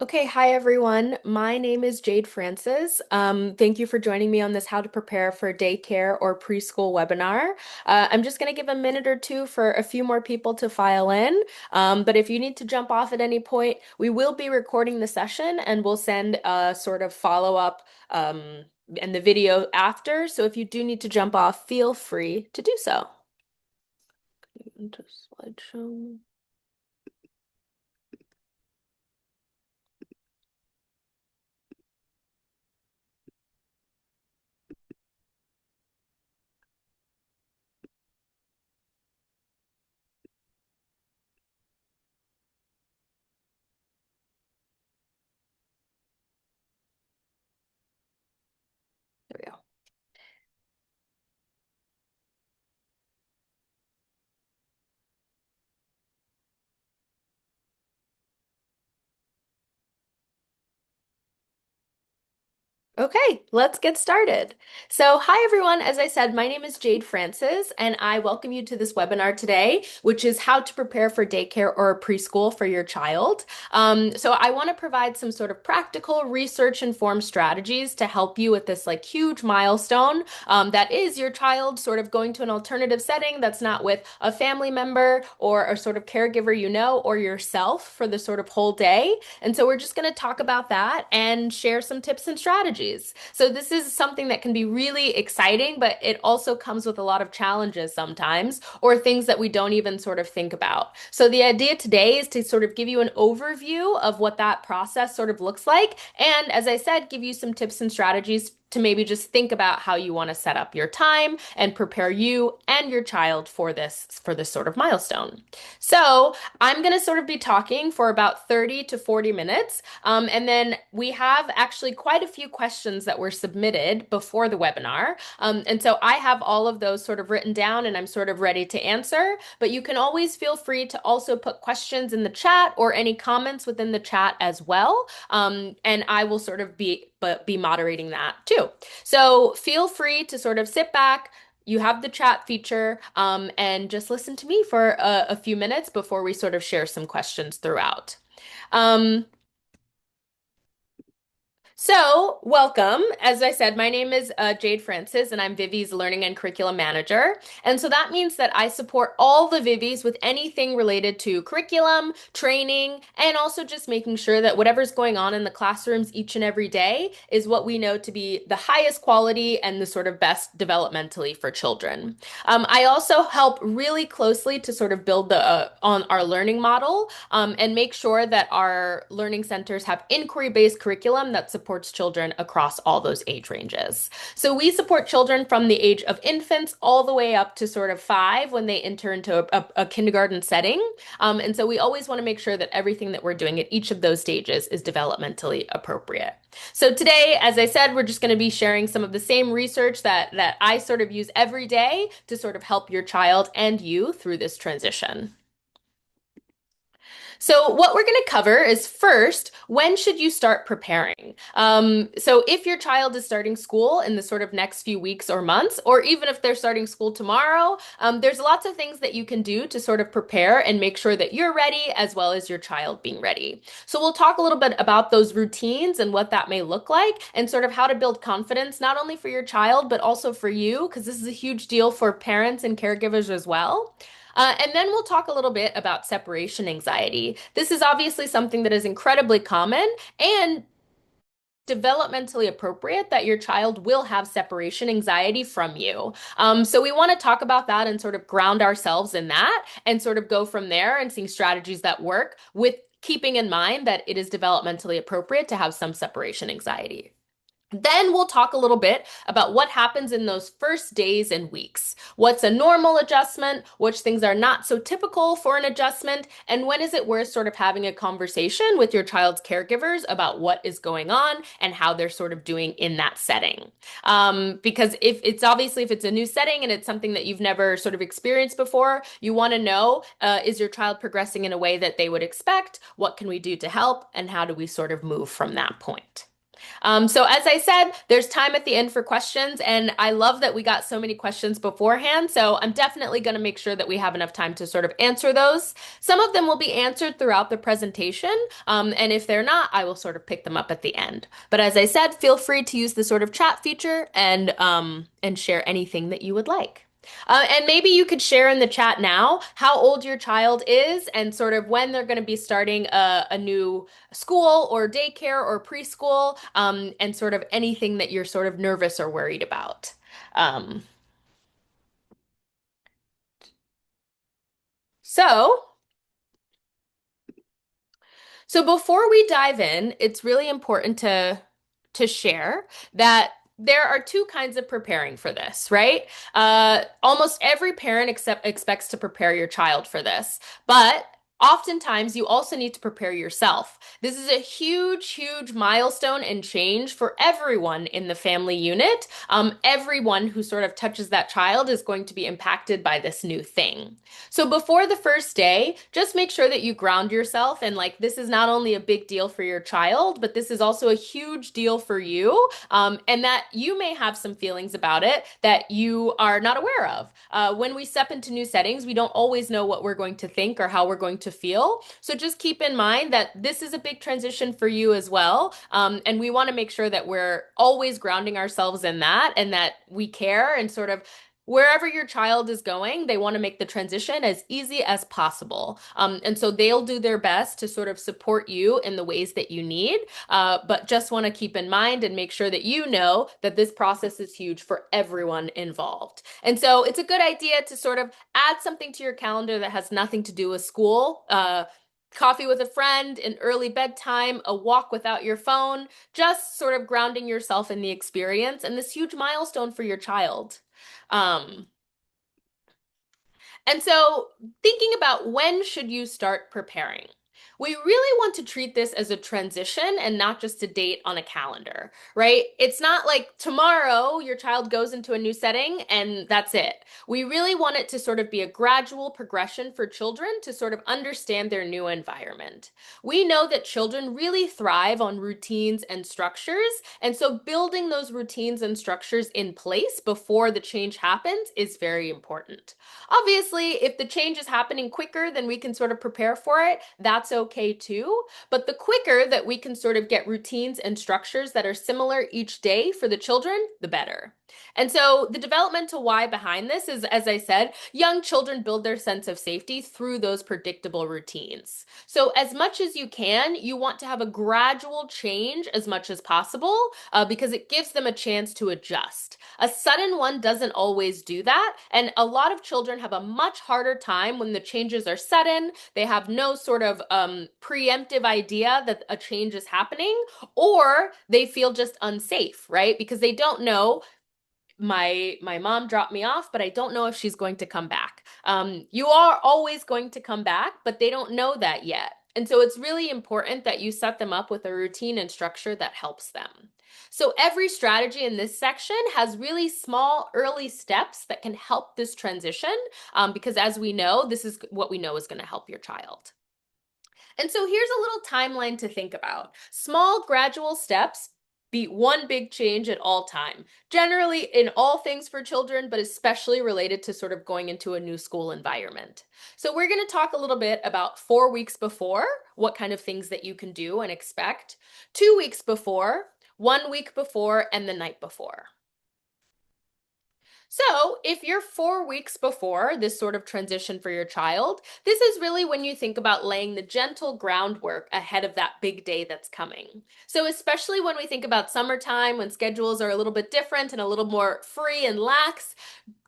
Okay, hi everyone. My name is Jade Francis. Thank you for joining me on this How to Prepare for Daycare or Preschool webinar. I'm just going to give a minute or two for a few more people to file in. But if you need to jump off at any point, we will be recording the session and we'll send a sort of follow-up and the video after. So if you do need to jump off, feel free to do so. Into slideshow. There we go. Okay, let's get started. So, hi everyone. As I said, my name is Jade Francis, and I welcome you to this webinar today, which is how to prepare for daycare or preschool for your child. So, I want to provide some sort of practical, research-informed strategies to help you with this like huge milestone that is your child sort of going to an alternative setting that's not with a family member or a sort of caregiver you know, or yourself for the sort of whole day. And so we're just going to talk about that and share some tips and strategies. So this is something that can be really exciting, but it also comes with a lot of challenges sometimes, or things that we don't even sort of think about. So the idea today is to sort of give you an overview of what that process sort of looks like. And as I said, give you some tips and strategies to maybe just think about how you want to set up your time and prepare you and your child for this sort of milestone. So, I'm going to sort of be talking for about 30 to 40 minutes. And then we have actually quite a few questions that were submitted before the webinar. And so I have all of those sort of written down and I'm sort of ready to answer. But you can always feel free to also put questions in the chat or any comments within the chat as well. And I will sort of be moderating that too. So feel free to sort of sit back, you have the chat feature, and just listen to me for a few minutes before we sort of share some questions throughout. Um, so, welcome. As I said, my name is Jade Francis, and I'm Vivvi's Learning and Curriculum Manager. And so that means that I support all the Vivvies with anything related to curriculum, training, and also just making sure that whatever's going on in the classrooms each and every day is what we know to be the highest quality and the sort of best developmentally for children. I also help really closely to sort of build on our learning model and make sure that our learning centers have inquiry-based curriculum that supports children across all those age ranges. So we support children from the age of infants all the way up to sort of 5 when they enter into a kindergarten setting. And so we always want to make sure that everything that we're doing at each of those stages is developmentally appropriate. So today, as I said, we're just going to be sharing some of the same research that I sort of use every day to sort of help your child and you through this transition. So, what we're going to cover is first, when should you start preparing? So, if your child is starting school in the sort of next few weeks or months, or even if they're starting school tomorrow, there's lots of things that you can do to sort of prepare and make sure that you're ready as well as your child being ready. So, we'll talk a little bit about those routines and what that may look like, and sort of how to build confidence, not only for your child, but also for you, because this is a huge deal for parents and caregivers as well. And then we'll talk a little bit about separation anxiety. This is obviously something that is incredibly common and developmentally appropriate that your child will have separation anxiety from you. So we want to talk about that and sort of ground ourselves in that and sort of go from there and seeing strategies that work with keeping in mind that it is developmentally appropriate to have some separation anxiety. Then we'll talk a little bit about what happens in those first days and weeks. What's a normal adjustment? Which things are not so typical for an adjustment? And when is it worth sort of having a conversation with your child's caregivers about what is going on and how they're sort of doing in that setting? Because if it's a new setting and it's something that you've never sort of experienced before, you want to know, is your child progressing in a way that they would expect? What can we do to help? And how do we sort of move from that point? So as I said, there's time at the end for questions, and I love that we got so many questions beforehand. So I'm definitely going to make sure that we have enough time to sort of answer those. Some of them will be answered throughout the presentation, and if they're not, I will sort of pick them up at the end. But as I said, feel free to use the sort of chat feature and share anything that you would like. And maybe you could share in the chat now how old your child is and sort of when they're going to be starting a new school or daycare or preschool, and sort of anything that you're sort of nervous or worried about. Um, so, so before we dive in, it's really important to share that there are two kinds of preparing for this, right? Almost every parent expects to prepare your child for this, but oftentimes you also need to prepare yourself. This is a huge, huge milestone and change for everyone in the family unit. Everyone who sort of touches that child is going to be impacted by this new thing. So before the first day, just make sure that you ground yourself and like this is not only a big deal for your child, but this is also a huge deal for you, and that you may have some feelings about it that you are not aware of. When we step into new settings, we don't always know what we're going to think or how we're going to feel. So just keep in mind that this is a big transition for you as well. And we want to make sure that we're always grounding ourselves in that and that we care and sort of wherever your child is going, they want to make the transition as easy as possible. And so they'll do their best to sort of support you in the ways that you need, but just want to keep in mind and make sure that you know that this process is huge for everyone involved. And so it's a good idea to sort of add something to your calendar that has nothing to do with school. Coffee with a friend, an early bedtime, a walk without your phone, just sort of grounding yourself in the experience and this huge milestone for your child. Um, and so thinking about when should you start preparing? We really want to treat this as a transition and not just a date on a calendar, right? It's not like tomorrow your child goes into a new setting and that's it. We really want it to sort of be a gradual progression for children to sort of understand their new environment. We know that children really thrive on routines and structures, and so building those routines and structures in place before the change happens is very important. Obviously, if the change is happening quicker than we can sort of prepare for it, that's okay too. But the quicker that we can sort of get routines and structures that are similar each day for the children, the better. And so the developmental why behind this is, as I said, young children build their sense of safety through those predictable routines. So as much as you can, you want to have a gradual change as much as possible, because it gives them a chance to adjust. A sudden one doesn't always do that, and a lot of children have a much harder time when the changes are sudden. They have no sort of preemptive idea that a change is happening, or they feel just unsafe, right? Because they don't know my mom dropped me off, but I don't know if she's going to come back. You are always going to come back, but they don't know that yet. And so it's really important that you set them up with a routine and structure that helps them. So every strategy in this section has really small early steps that can help this transition, because as we know, this is what we know is going to help your child. And so here's a little timeline to think about. Small gradual steps beat one big change at all time, generally in all things for children, but especially related to sort of going into a new school environment. So we're going to talk a little bit about 4 weeks before, what kind of things that you can do and expect, 2 weeks before, 1 week before, and the night before. So, if you're 4 weeks before this sort of transition for your child, this is really when you think about laying the gentle groundwork ahead of that big day that's coming. So, especially when we think about summertime, when schedules are a little bit different and a little more free and lax,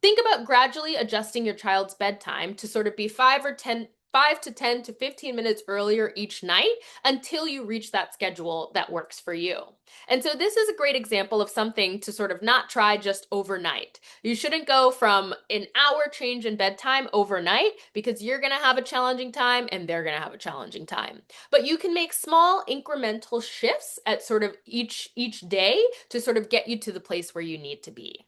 think about gradually adjusting your child's bedtime to sort of be 5 to 10 to 15 minutes earlier each night until you reach that schedule that works for you. And so this is a great example of something to sort of not try just overnight. You shouldn't go from an hour change in bedtime overnight because you're going to have a challenging time and they're going to have a challenging time. But you can make small incremental shifts at sort of each day to sort of get you to the place where you need to be.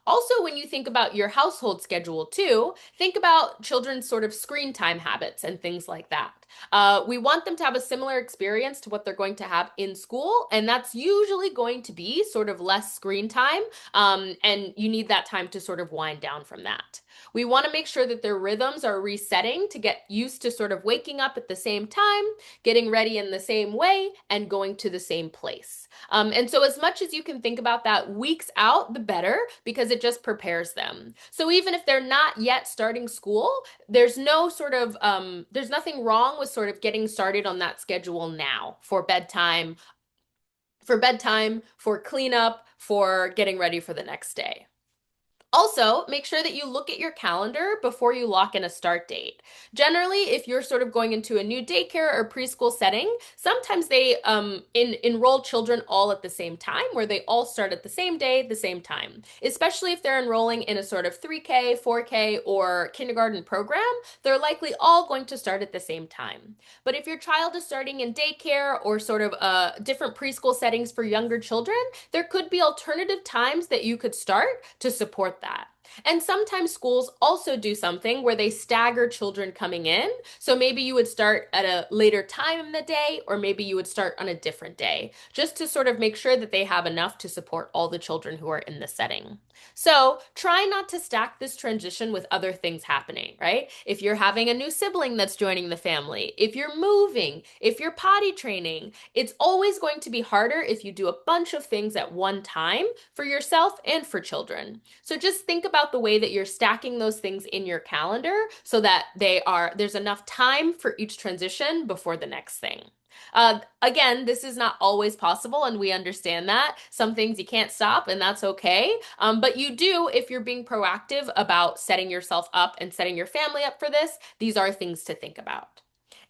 Also, when you think about your household schedule too, think about children's sort of screen time habits and things like that. We want them to have a similar experience to what they're going to have in school, and that's usually going to be sort of less screen time, and you need that time to sort of wind down from that. We want to make sure that their rhythms are resetting to get used to sort of waking up at the same time, getting ready in the same way, and going to the same place. And so, as much as you can think about that weeks out, the better, because it just prepares them. So, even if they're not yet starting school, there's nothing wrong with sort of getting started on that schedule now for cleanup, for getting ready for the next day. Also, make sure that you look at your calendar before you lock in a start date. Generally, if you're sort of going into a new daycare or preschool setting, sometimes they enroll children all at the same time, where they all start at the same day, the same time. Especially if they're enrolling in a sort of 3K, 4K, or kindergarten program, they're likely all going to start at the same time. But if your child is starting in daycare or sort of different preschool settings for younger children, there could be alternative times that you could start to support that. And sometimes schools also do something where they stagger children coming in. So maybe you would start at a later time in the day, or maybe you would start on a different day, just to sort of make sure that they have enough to support all the children who are in the setting. So try not to stack this transition with other things happening, right? If you're having a new sibling that's joining the family, if you're moving, if you're potty training, it's always going to be harder if you do a bunch of things at one time for yourself and for children. So just think about the way that you're stacking those things in your calendar so that there's enough time for each transition before the next thing. Again, this is not always possible, and we understand that. Some things you can't stop, and that's okay. But you do, if you're being proactive about setting yourself up and setting your family up for this, these are things to think about.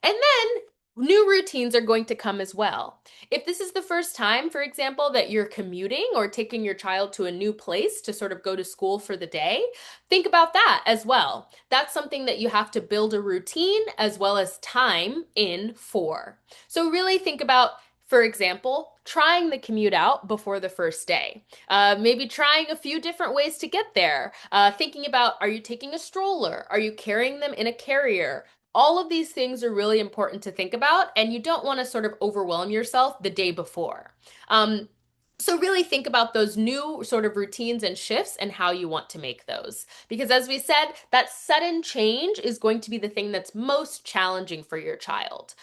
And then new routines are going to come as well. If this is the first time, for example, that you're commuting or taking your child to a new place to sort of go to school for the day, think about that as well. That's something that you have to build a routine as well as time in for. So really think about, for example, trying the commute out before the first day. Maybe trying a few different ways to get there. Thinking about, are you taking a stroller? Are you carrying them in a carrier? All of these things are really important to think about, and you don't want to sort of overwhelm yourself the day before. So really think about those new sort of routines and shifts and how you want to make those. Because as we said, that sudden change is going to be the thing that's most challenging for your child.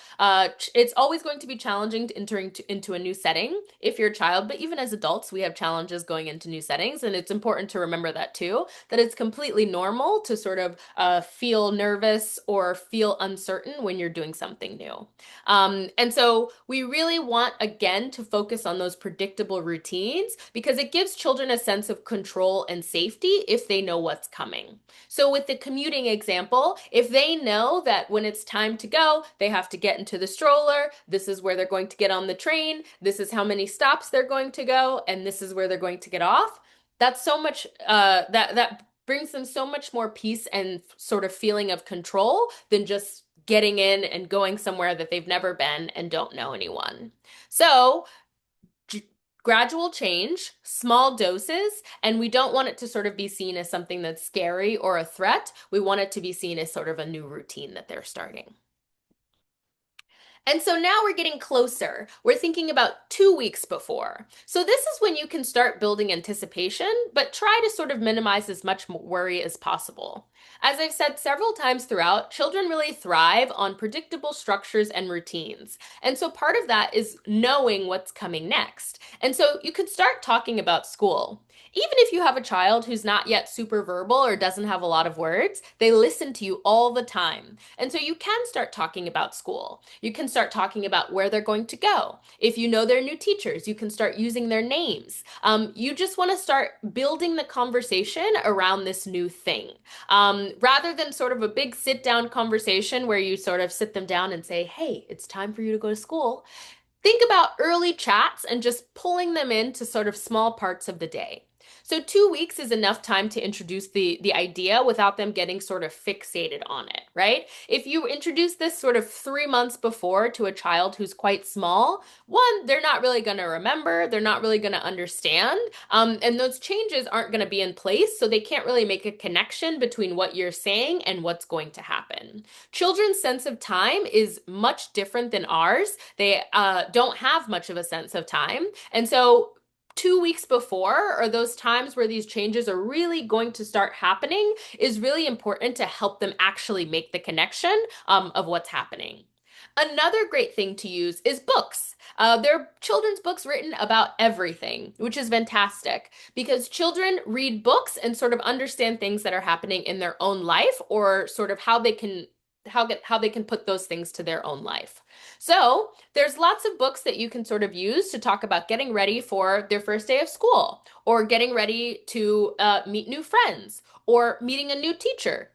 It's always going to be challenging to entering into a new setting if you're a child, but even as adults, we have challenges going into new settings, and it's important to remember that too, that it's completely normal to sort of feel nervous or feel uncertain when you're doing something new. And so we really want, again, to focus on those predictable routines because it gives children a sense of control and safety if they know what's coming. So with the commuting example, if they know that when it's time to go, they have to get into the stroller, this is where they're going to get on the train, this is how many stops they're going to go, and this is where they're going to get off, that's so much, that brings them so much more peace and sort of feeling of control than just getting in and going somewhere that they've never been and don't know anyone. So, gradual change, small doses, and we don't want it to sort of be seen as something that's scary or a threat. We want it to be seen as sort of a new routine that they're starting. And so now we're getting closer. We're thinking about 2 weeks before. So this is when you can start building anticipation, but try to sort of minimize as much worry as possible. As I've said several times throughout, children really thrive on predictable structures and routines. And so part of that is knowing what's coming next. And so you could start talking about school. Even if you have a child who's not yet super verbal or doesn't have a lot of words, they listen to you all the time. And so you can start talking about school. You can start talking about where they're going to go. If you know their new teachers, you can start using their names. You just want to start building the conversation around this new thing. Rather than sort of a big sit down conversation where you sort of sit them down and say, hey, it's time for you to go to school. Think about early chats and just pulling them into sort of small parts of the day. So 2 weeks is enough time to introduce the idea without them getting sort of fixated on it, right? If you introduce this sort of 3 months before to a child who's quite small, one, they're not really going to remember, they're not really going to understand, and those changes aren't going to be in place, so they can't really make a connection between what you're saying and what's going to happen. Children's sense of time is much different than ours. They don't have much of a sense of time, and so 2 weeks before, or those times where these changes are really going to start happening, is really important to help them actually make the connection of what's happening. Another great thing to use is books. There are children's books written about everything, which is fantastic because children read books and sort of understand things that are happening in their own life, or sort of how they can put those things to their own life. So there's lots of books that you can sort of use to talk about getting ready for their first day of school, or getting ready to meet new friends, or meeting a new teacher.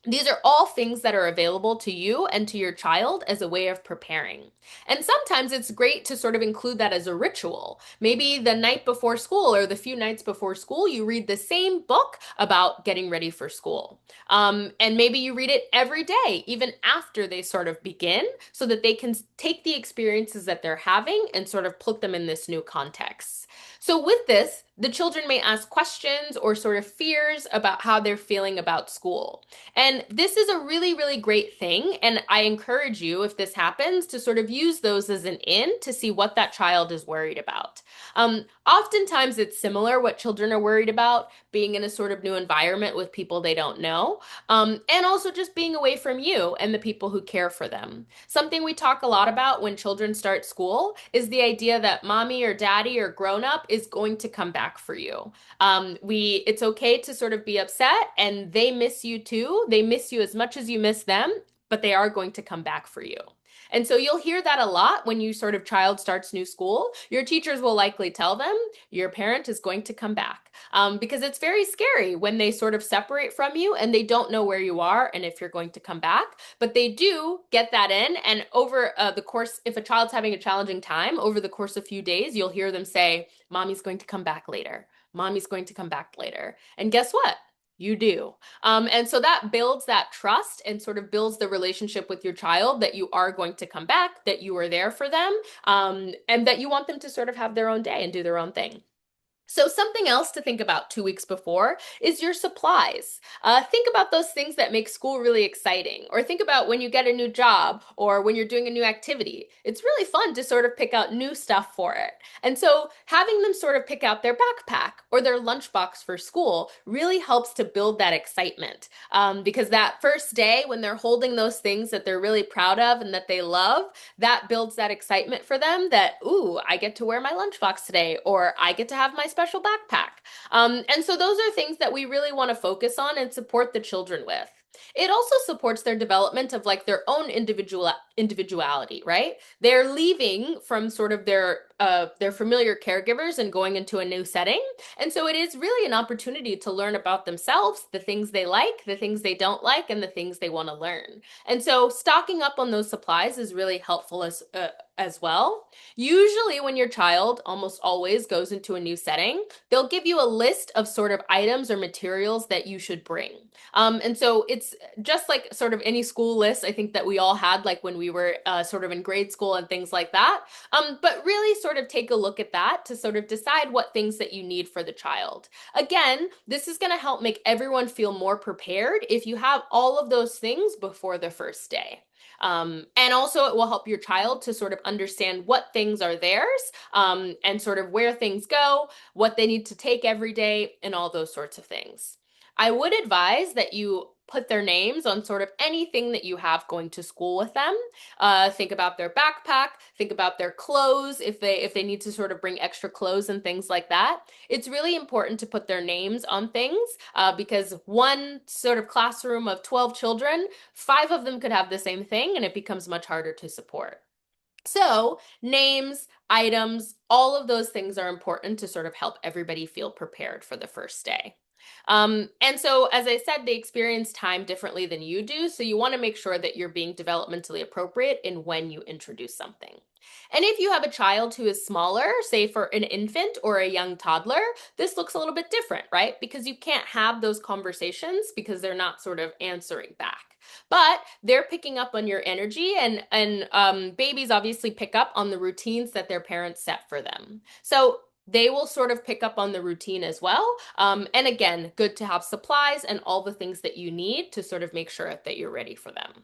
These are all things that are available to you and to your child as a way of preparing. And sometimes it's great to sort of include that as a ritual. Maybe the night before school or the few nights before school, you read the same book about getting ready for school. And maybe you read it every day, even after they sort of begin, so that they can take the experiences that they're having and sort of put them in this new context. So with this, the children may ask questions or sort of fears about how they're feeling about school. And this is a really, really great thing. And I encourage you, if this happens, to sort of use those as an in to see what that child is worried about. Oftentimes it's similar what children are worried about, being in a sort of new environment with people they don't know, and also just being away from you and the people who care for them. Something we talk a lot about when children start school is the idea that mommy or daddy or grown up is going to come back for you. It's okay to sort of be upset, and they miss you too. They miss you as much as you miss them, but they are going to come back for you. And so you'll hear that a lot when you sort of child starts new school. Your teachers will likely tell them your parent is going to come back, because it's very scary when they sort of separate from you and they don't know where you are and if you're going to come back. But they do get that in. And over the course, if a child's having a challenging time, over the course of a few days, you'll hear them say, Mommy's going to come back later. Mommy's going to come back later. And guess what? You do. And so that builds that trust and sort of builds the relationship with your child that you are going to come back, that you are there for them, and that you want them to sort of have their own day and do their own thing. So something else to think about 2 weeks before is your supplies. Think about those things that make school really exciting, or think about when you get a new job or when you're doing a new activity. It's really fun to sort of pick out new stuff for it. And so having them sort of pick out their backpack or their lunchbox for school really helps to build that excitement. Because that first day when they're holding those things that they're really proud of and that they love, that builds that excitement for them that, ooh, I get to wear my lunchbox today, or I get to have my special backpack. And so those are things that we really want to focus on and support the children with. It also supports their development of like their own individuality, right? They're leaving from sort of their familiar caregivers and going into a new setting. And so it is really an opportunity to learn about themselves, the things they like, the things they don't like, and the things they want to learn. And so stocking up on those supplies is really helpful as well. Usually when your child almost always goes into a new setting, they'll give you a list of sort of items or materials that you should bring. And so it's just like sort of any school list, I think that we all had like when we were sort of in grade school and things like that. But really sort of take a look at that to sort of decide what things that you need for the child. Again, this is going to help make everyone feel more prepared if you have all of those things before the first day. And also it will help your child to sort of understand what things are theirs, and sort of where things go, what they need to take every day, and all those sorts of things. I would advise that you put their names on sort of anything that you have going to school with them. Think about their backpack, think about their clothes, if they need to sort of bring extra clothes and things like that. It's really important to put their names on things, because one sort of classroom of 12 children, 5 of them could have the same thing, and it becomes much harder to support. So names, items, all of those things are important to sort of help everybody feel prepared for the first day. And so, as I said, they experience time differently than you do. So, you want to make sure that you're being developmentally appropriate in when you introduce something. And if you have a child who is smaller, say for an infant or a young toddler, this looks a little bit different, right? Because you can't have those conversations because they're not sort of answering back. But they're picking up on your energy, and babies obviously pick up on the routines that their parents set for them. So they will sort of pick up on the routine as well. And again, good to have supplies and all the things that you need to sort of make sure that you're ready for them.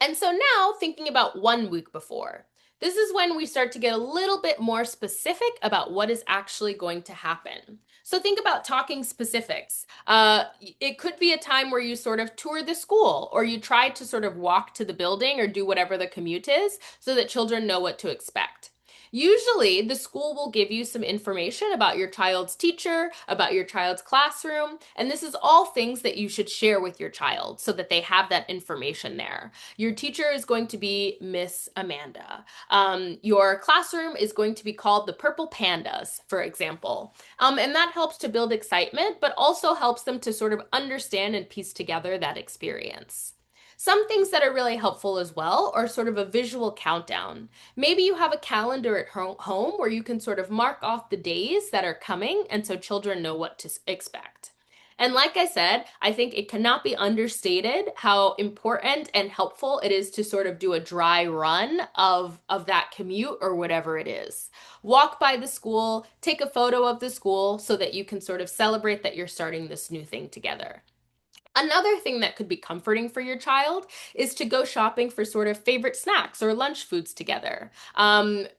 And so now, thinking about 1 week before, this is when we start to get a little bit more specific about what is actually going to happen. So think about talking specifics. It could be a time where you sort of tour the school or you try to sort of walk to the building or do whatever the commute is so that children know what to expect. Usually, the school will give you some information about your child's teacher, about your child's classroom, and this is all things that you should share with your child so that they have that information there. Your teacher is going to be Miss Amanda. Your classroom is going to be called the Purple Pandas, for example. And that helps to build excitement, but also helps them to sort of understand and piece together that experience. Some things that are really helpful as well are sort of a visual countdown. Maybe you have a calendar at home where you can sort of mark off the days that are coming, and so children know what to expect. And like I said, I think it cannot be understated how important and helpful it is to sort of do a dry run of that commute or whatever it is. Walk by the school, take a photo of the school so that you can sort of celebrate that you're starting this new thing together. Another thing that could be comforting for your child is to go shopping for sort of favorite snacks or lunch foods together.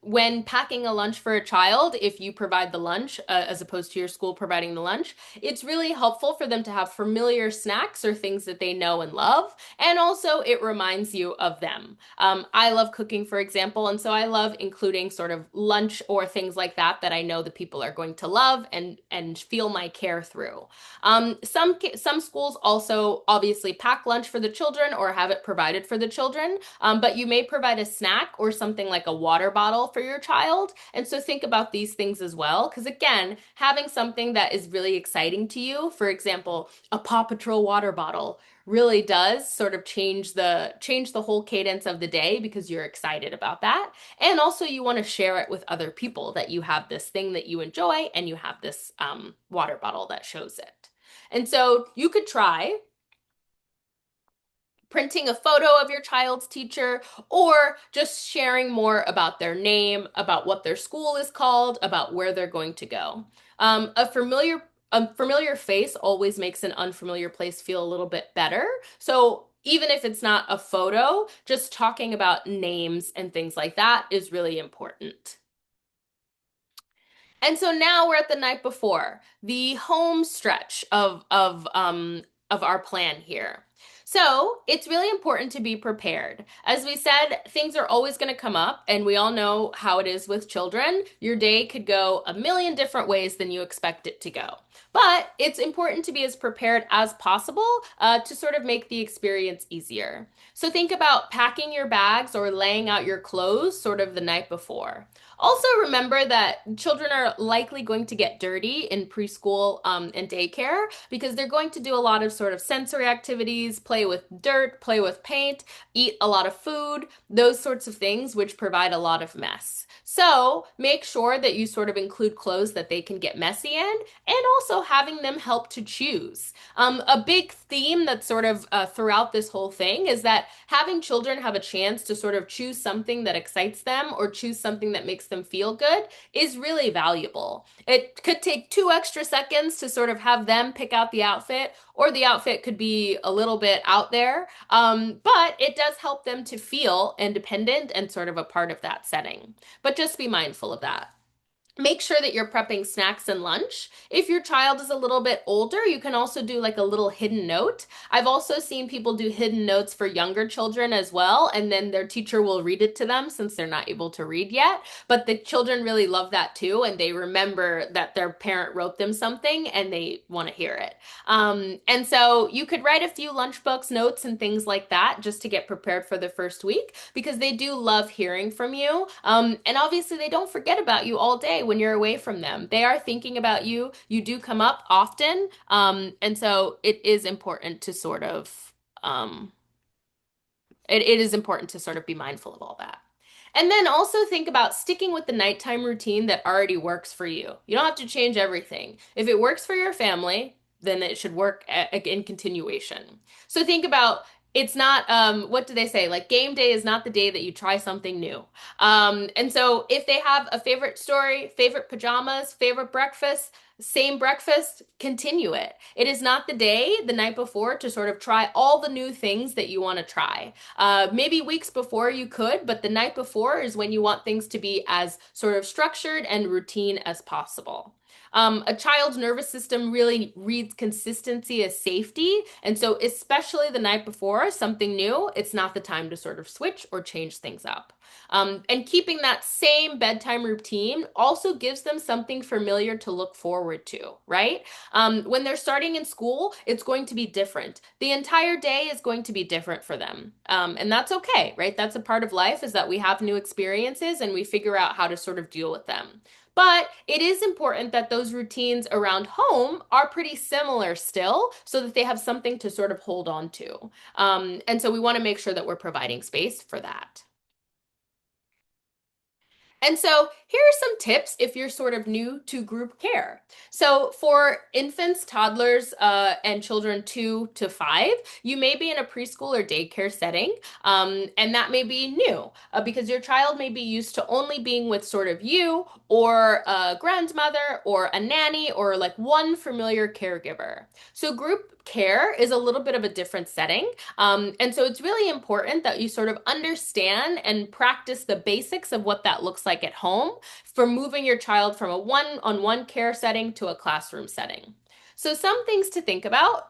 When packing a lunch for a child, if you provide the lunch as opposed to your school providing the lunch, it's really helpful for them to have familiar snacks or things that they know and love. And also, it reminds you of them. I love cooking, for example, and so I love including sort of lunch or things like that that I know the people are going to love and feel my care through. Some schools also obviously pack lunch for the children or have it provided for the children, but you may provide a snack or something like a water bottle for your child. And so think about these things as well, because again, having something that is really exciting to you, for example, a Paw Patrol water bottle, really does sort of change the whole cadence of the day because you're excited about that. And also you want to share it with other people that you have this thing that you enjoy and you have this water bottle that shows it. And so you could try printing a photo of your child's teacher or just sharing more about their name, about what their school is called, about where they're going to go. A familiar face always makes an unfamiliar place feel a little bit better. So even if it's not a photo, just talking about names and things like that is really important. And so now we're at the night before, the home stretch of our plan here. So it's really important to be prepared. As we said, things are always going to come up, and we all know how it is with children. Your day could go a million different ways than you expect it to go. But it's important to be as prepared as possible to sort of make the experience easier. So think about packing your bags or laying out your clothes sort of the night before. Also, remember that children are likely going to get dirty in preschool and daycare because they're going to do a lot of sort of sensory activities, play with dirt, play with paint, eat a lot of food, those sorts of things, which provide a lot of mess. So make sure that you sort of include clothes that they can get messy in and also having them help to choose. A big theme that's sort of throughout this whole thing is that having children have a chance to sort of choose something that excites them or choose something that makes them feel good is really valuable. It could take 2 extra seconds to sort of have them pick out the outfit, or the outfit could be a little bit out there, but it does help them to feel independent and sort of a part of that setting. But just be mindful of that. Make sure that you're prepping snacks and lunch. If your child is a little bit older, you can also do like a little hidden note. I've also seen people do hidden notes for younger children as well, and then their teacher will read it to them since they're not able to read yet. But the children really love that too, and they remember that their parent wrote them something and they want to hear it. And so you could write a few lunchbooks, notes, and things like that just to get prepared for the first week because they do love hearing from you. And obviously, they don't forget about you all day day when you're away from them. They are thinking about you. You do come up often. And so it is important to sort of it is important to sort of be mindful of all that. And then also think about sticking with the nighttime routine that already works for you. You don't have to change everything. If it works for your family, then it should work in continuation. So think about it's not what do they say? Like game day is not the day that you try something new. And so if they have a favorite story, favorite pajamas, favorite breakfast, same breakfast, continue it. It is not the day the night before to sort of try all the new things that you want to try. Maybe weeks before you could, but the night before is when you want things to be as sort of structured and routine as possible. A child's nervous system really reads consistency as safety. And so, especially the night before something new, it's not the time to sort of switch or change things up. And keeping that same bedtime routine also gives them something familiar to look forward to, right? When they're starting in school, it's going to be different. The entire day is going to be different for them. And that's okay, right? That's a part of life is that we have new experiences and we figure out how to sort of deal with them. But it is important that those routines around home are pretty similar still so that they have something to sort of hold on to. And so we want to make sure that we're providing space for that. And so here are some tips if you're sort of new to group care. So for infants, toddlers, and children 2 to 5, you may be in a preschool or daycare setting, and that may be new because your child may be used to only being with sort of you or a grandmother or a nanny or like one familiar caregiver. So group care is a little bit of a different setting. And so it's really important that you sort of understand and practice the basics of what that looks like at home for moving your child from a one-on-one care setting to a classroom setting. So some things to think about,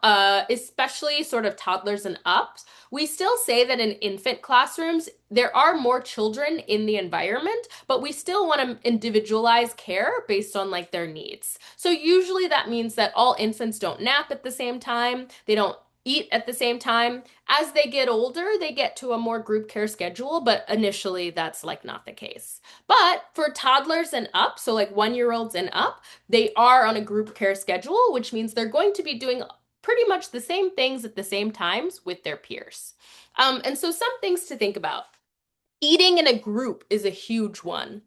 especially sort of toddlers and ups. We still say that in infant classrooms, there are more children in the environment, but we still want to individualize care based on like their needs. So usually that means that all infants don't nap at the same time. They don't eat at the same time. As they get older, they get to a more group care schedule, but initially that's like not the case. But for toddlers and up, so like 1-year-olds and up, they are on a group care schedule, which means they're going to be doing pretty much the same things at the same times with their peers. And so some things to think about. Eating in a group is a huge one.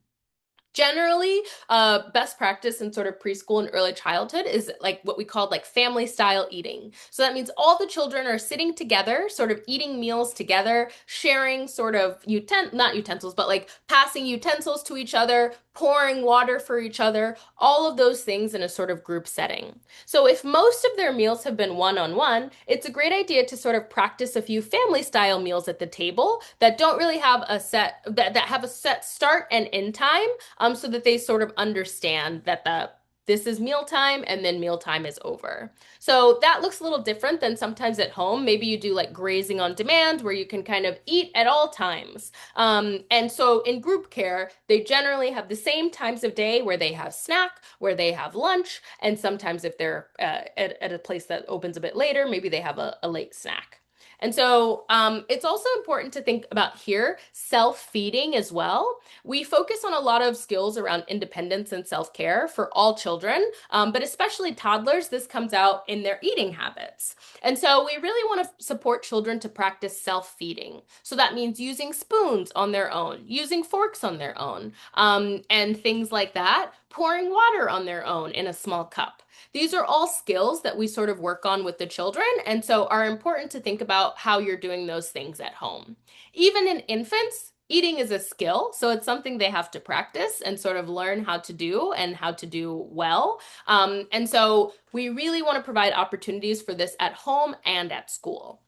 Generally, best practice in sort of preschool and early childhood is like what we call like family style eating. So that means all the children are sitting together, sort of eating meals together, sharing sort of not utensils, but like passing utensils to each other, pouring water for each other, all of those things in a sort of group setting. So if most of their meals have been one-on-one, it's a great idea to sort of practice a few family style meals at the table that don't really have a set that have a set start and end time, so that they sort of understand that this is mealtime and then mealtime is over. So that looks a little different than sometimes at home. Maybe you do like grazing on demand where you can kind of eat at all times. And so in group care, they generally have the same times of day where they have snack, where they have lunch, and sometimes if they're at a place that opens a bit later, maybe they have a late snack. And so it's also important to think about here self-feeding as well. We focus on a lot of skills around independence and self-care for all children, but especially toddlers, this comes out in their eating habits. And so we really want to support children to practice self-feeding. So that means using spoons on their own, using forks on their own, and things like that, pouring water on their own in a small cup. These are all skills that we sort of work on with the children, and so are important to think about how you're doing those things at home. Even in infants, eating is a skill, so it's something they have to practice and sort of learn how to do and how to do well. And so we really want to provide opportunities for this at home and at school.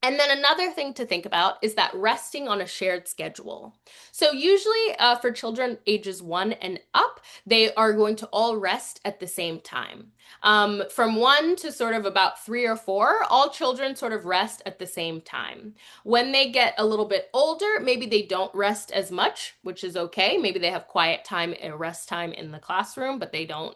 And then another thing to think about is that resting on a shared schedule. So usually for children ages 1 and up, they are going to all rest at the same time. From 1 to sort of about 3 or 4, all children sort of rest at the same time. When they get a little bit older, maybe they don't rest as much, which is okay. Maybe they have quiet time and rest time in the classroom, but they don't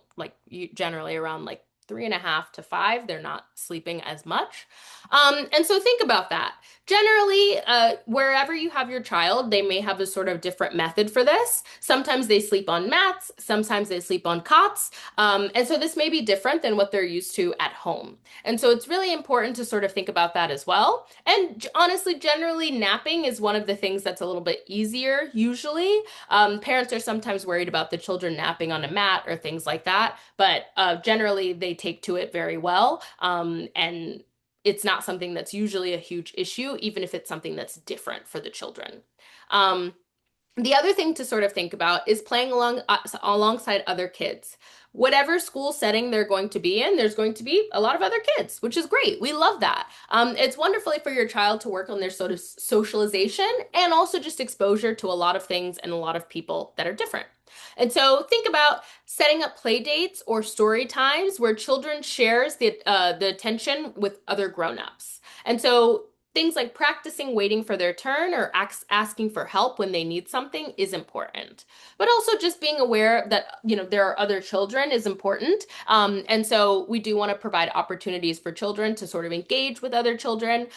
generally around like 3.5 to 5, they're not sleeping as much. And so think about that. Generally, wherever you have your child, they may have a sort of different method for this. Sometimes they sleep on mats, sometimes they sleep on cots. And so this may be different than what they're used to at home. And so it's really important to sort of think about that as well. And honestly, generally, napping is one of the things that's a little bit easier usually. Parents are sometimes worried about the children napping on a mat or things like that, but generally they take to it very well. And it's not something that's usually a huge issue, even if it's something that's different for the children. Um, the other thing to sort of think about is playing alongside other kids. Whatever school setting they're going to be in, there's going to be a lot of other kids, which is great. We love that. It's wonderful for your child to work on their sort of socialization and also just exposure to a lot of things and a lot of people that are different. And so think about setting up play dates or story times where children shares the attention with other grown-ups. And so things like practicing waiting for their turn or asking for help when they need something is important. But also just being aware that, there are other children is important. And so we do want to provide opportunities for children to sort of engage with other children,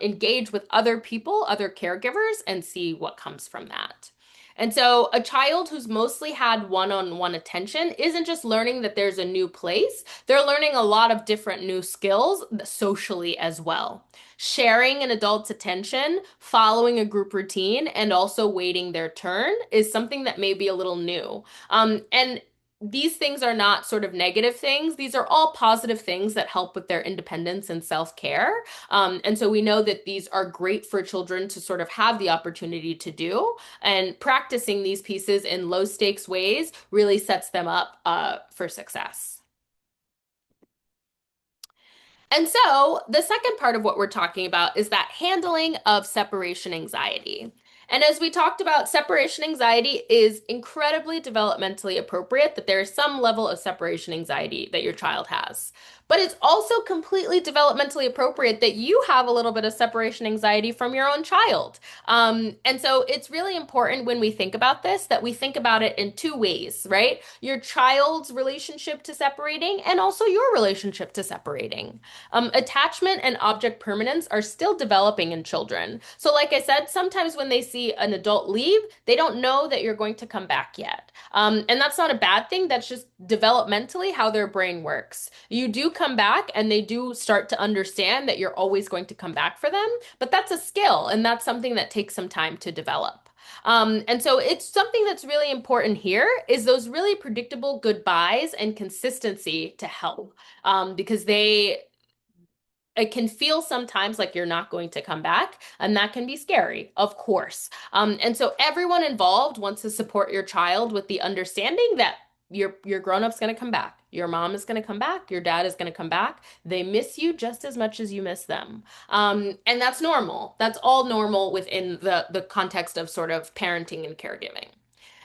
engage with other people, other caregivers, and see what comes from that. And so a child who's mostly had one-on-one attention isn't just learning that there's a new place, they're learning a lot of different new skills socially as well. Sharing an adult's attention, following a group routine, and also waiting their turn is something that may be a little new. And these things are not sort of negative things. These are all positive things that help with their independence and self-care. And so we know that these are great for children to sort of have the opportunity to do. And practicing these pieces in low stakes ways really sets them up for success. And so the second part of what we're talking about is that handling of separation anxiety. And as we talked about, separation anxiety is incredibly developmentally appropriate that there is some level of separation anxiety that your child has. But it's also completely developmentally appropriate that you have a little bit of separation anxiety from your own child. And so it's really important when we think about this that we think about it in two ways, right? Your child's relationship to separating and also your relationship to separating. Attachment and object permanence are still developing in children. So, like I said, sometimes when they see an adult leave, they don't know that you're going to come back yet. And that's not a bad thing. That's just developmentally how their brain works. You do come back and they do start to understand that you're always going to come back for them, but that's a skill and that's something that takes some time to develop. And so it's something that's really important here is those really predictable goodbyes and consistency to help because it can feel sometimes like you're not going to come back, and that can be scary, of course. And so everyone involved wants to support your child with the understanding that your grown-up's going to come back. Your mom is going to come back. Your dad is going to come back. They miss you just as much as you miss them. And that's normal. That's all normal within the context of sort of parenting and caregiving.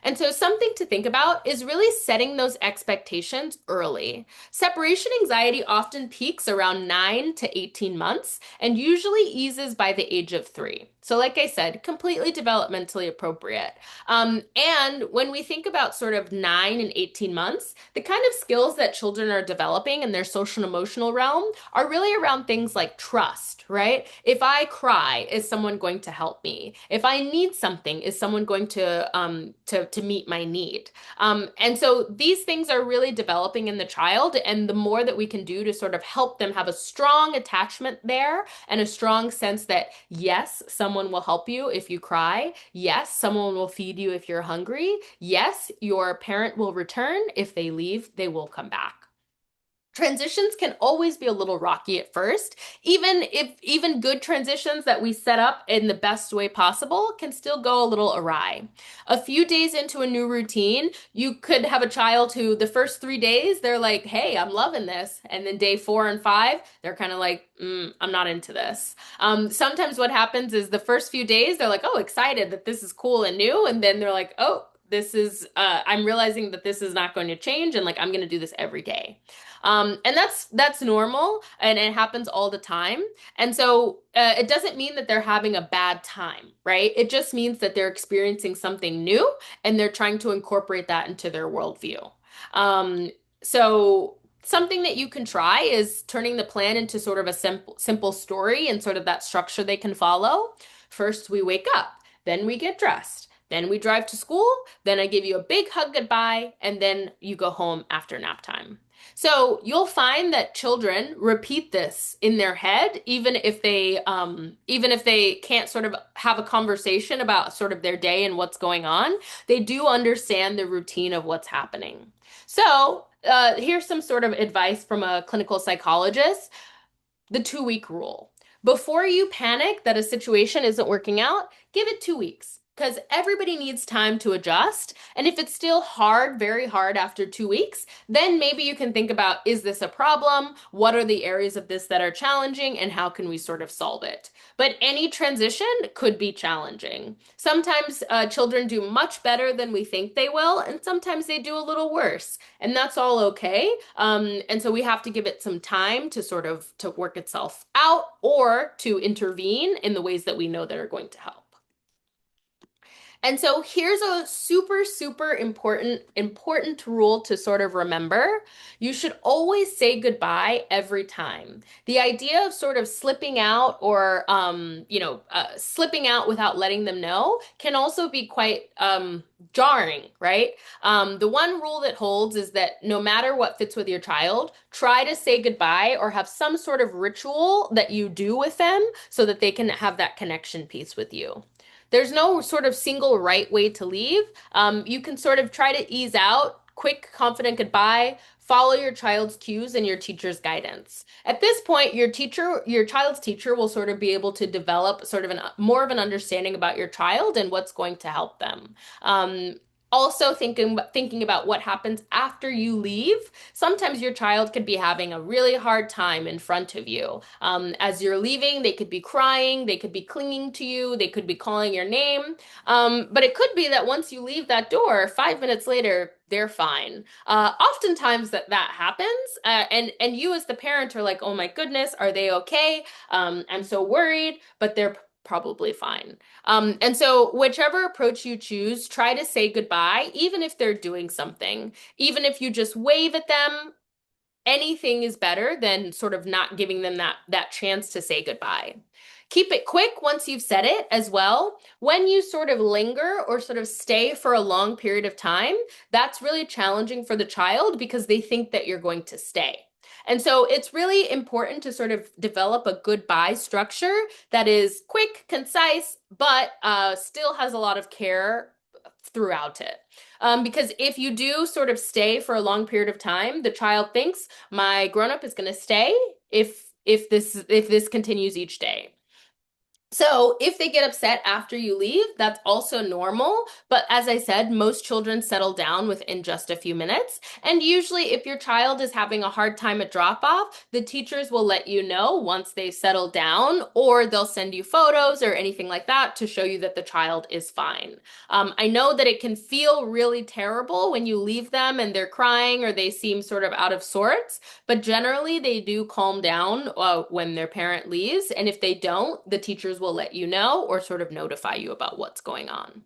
And so something to think about is really setting those expectations early. Separation anxiety often peaks around 9 to 18 months and usually eases by the age of 3. So like I said, completely developmentally appropriate. And when we think about sort of 9 and 18 months, the kind of skills that children are developing in their social and emotional realm are really around things like trust, right? If I cry, is someone going to help me? If I need something, is someone going to meet my need? And so these things are really developing in the child, and the more that we can do to sort of help them have a strong attachment there and a strong sense that yes, someone will help you if you cry. Yes, someone will feed you if you're hungry. Yes, your parent will return. If they leave, they will come back. Transitions can always be a little rocky at first. Even good transitions that we set up in the best way possible can still go a little awry. A few days into a new routine, you could have a child who the first 3 days, they're like, hey, I'm loving this. And then day 4 and 5, they're kind of like, I'm not into this. Sometimes what happens is the first few days, they're like, oh, excited that this is cool and new. And then they're like, oh, I'm realizing that this is not going to change and like I'm going to do this every day. And that's normal and it happens all the time. And so it doesn't mean that they're having a bad time, right? It just means that they're experiencing something new and they're trying to incorporate that into their worldview. So Something that you can try is turning the plan into sort of a simple story and sort of that structure they can follow. First, we wake up, then we get dressed, then we drive to school, then I give you a big hug goodbye, and then you go home after nap time. So you'll find that children repeat this in their head, even if they can't sort of have a conversation about sort of their day and what's going on, they do understand the routine of what's happening. So, here's some sort of advice from a clinical psychologist: the 2 week rule. Before you panic that a situation isn't working out, give it 2 weeks because everybody needs time to adjust. And if it's still hard, very hard after 2 weeks, then maybe you can think about, is this a problem? What are the areas of this that are challenging and how can we sort of solve it? But any transition could be challenging. Sometimes children do much better than we think they will, and sometimes they do a little worse, and that's all okay. And so we have to give it some time to sort of to work itself out or to intervene in the ways that we know that are going to help. And so here's a super important rule to sort of remember. You should always say goodbye every time. The idea of sort of slipping out or slipping out without letting them know can also be quite jarring, right? The one rule that holds is that no matter what fits with your child, try to say goodbye or have some sort of ritual that you do with them so that they can have that connection piece with you. There's no sort of single right way to leave. You can sort of try to ease out, quick, confident goodbye, follow your child's cues and your teacher's guidance. At this point, your child's teacher will sort of be able to develop sort of more of an understanding about your child and what's going to help them. Also thinking about what happens after you leave. Sometimes your child could be having a really hard time in front of you. As you're leaving, they could be crying, they could be clinging to you, they could be calling your name. But it could be that once you leave that door, 5 minutes later, they're fine. Oftentimes that happens, and you as the parent are like, oh my goodness, are they okay? I'm so worried, but they're probably fine. And so, whichever approach you choose, try to say goodbye, even if they're doing something. Even if you just wave at them, anything is better than sort of not giving them that chance to say goodbye. Keep it quick once you've said it as well. When you sort of linger or sort of stay for a long period of time, that's really challenging for the child because they think that you're going to stay. And so it's really important to sort of develop a goodbye structure that is quick, concise, but still has a lot of care throughout it. Because if you do sort of stay for a long period of time, the child thinks my grown-up is going to stay if this continues each day. So if they get upset after you leave, that's also normal. But as I said, most children settle down within just a few minutes. And usually if your child is having a hard time at drop off, the teachers will let you know once they've settled down, or they'll send you photos or anything like that to show you that the child is fine. I know that it can feel really terrible when you leave them and they're crying or they seem sort of out of sorts, but generally they do calm down when their parent leaves. And if they don't, the teachers will let you know or sort of notify you about what's going on.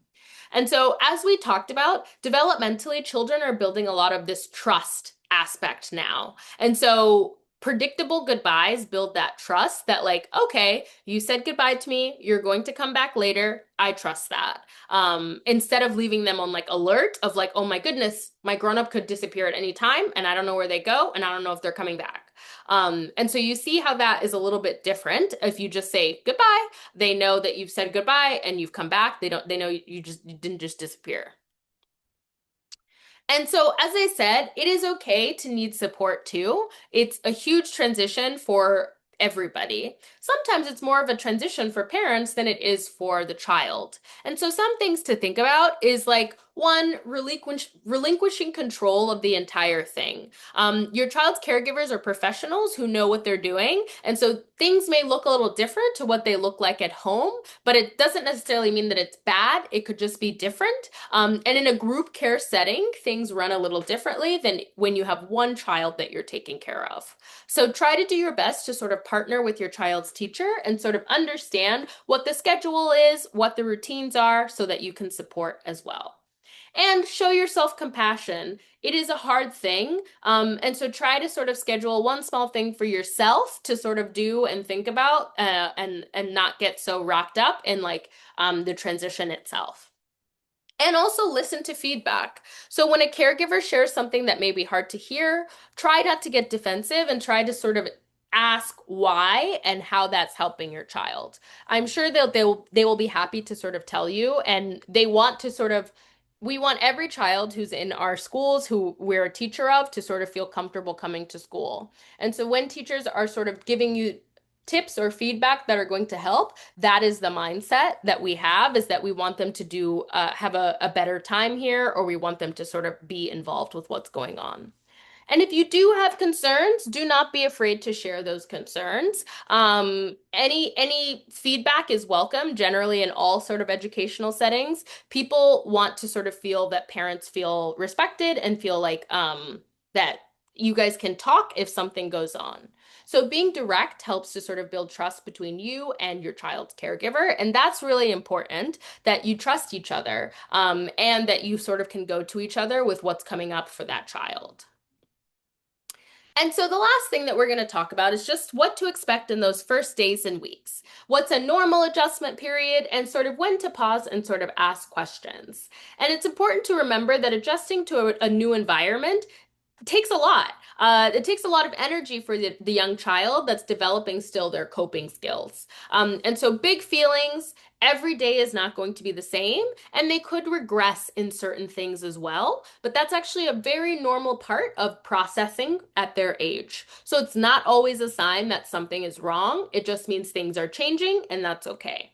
And so, as we talked about, developmentally, children are building a lot of this trust aspect now. And so, predictable goodbyes build that trust that, like, okay, you said goodbye to me, you're going to come back later. I trust that. Instead of leaving them on like alert of like, oh my goodness, my grown-up could disappear at any time and I don't know where they go and I don't know if they're coming back. And so you see how that is a little bit different. If you just say goodbye, they know that you've said goodbye and you've come back. They know you didn't just disappear. And so, as I said, it is okay to need support too. It's a huge transition for everybody. Sometimes it's more of a transition for parents than it is for the child. And so, some things to think about is like, one, relinquishing control of the entire thing. Your child's caregivers are professionals who know what they're doing. And so things may look a little different to what they look like at home, but it doesn't necessarily mean that it's bad. It could just be different. And in a group care setting, things run a little differently than when you have one child that you're taking care of. So try to do your best to sort of partner with your child's teacher and sort of understand what the schedule is, what the routines are, so that you can support as well. And show yourself compassion. It is a hard thing. And so try to sort of schedule one small thing for yourself to sort of do and think about, and not get so wrapped up in like the transition itself. And also listen to feedback. So when a caregiver shares something that may be hard to hear, try not to get defensive and try to sort of ask why and how that's helping your child. I'm sure they will be happy to sort of tell you, and they want to sort of we want every child who's in our schools who we're a teacher of to sort of feel comfortable coming to school. And so when teachers are sort of giving you tips or feedback that are going to help, that is the mindset that we have, is that we want them to do have a better time here, or we want them to sort of be involved with what's going on. And if you do have concerns, do not be afraid to share those concerns. Any feedback is welcome, generally in all sort of educational settings. People want to sort of feel that parents feel respected and feel like that you guys can talk if something goes on. So being direct helps to sort of build trust between you and your child's caregiver, and that's really important, that you trust each other, and that you sort of can go to each other with what's coming up for that child. And so the last thing that we're going to talk about is just what to expect in those first days and weeks. What's a normal adjustment period, and sort of when to pause and sort of ask questions. And it's important to remember that adjusting to a new environment takes a lot. It takes a lot of energy for the young child that's developing still their coping skills. And so big feelings, every day is not going to be the same, and they could regress in certain things as well. But that's actually a very normal part of processing at their age. So it's not always a sign that something is wrong. It just means things are changing, and that's okay.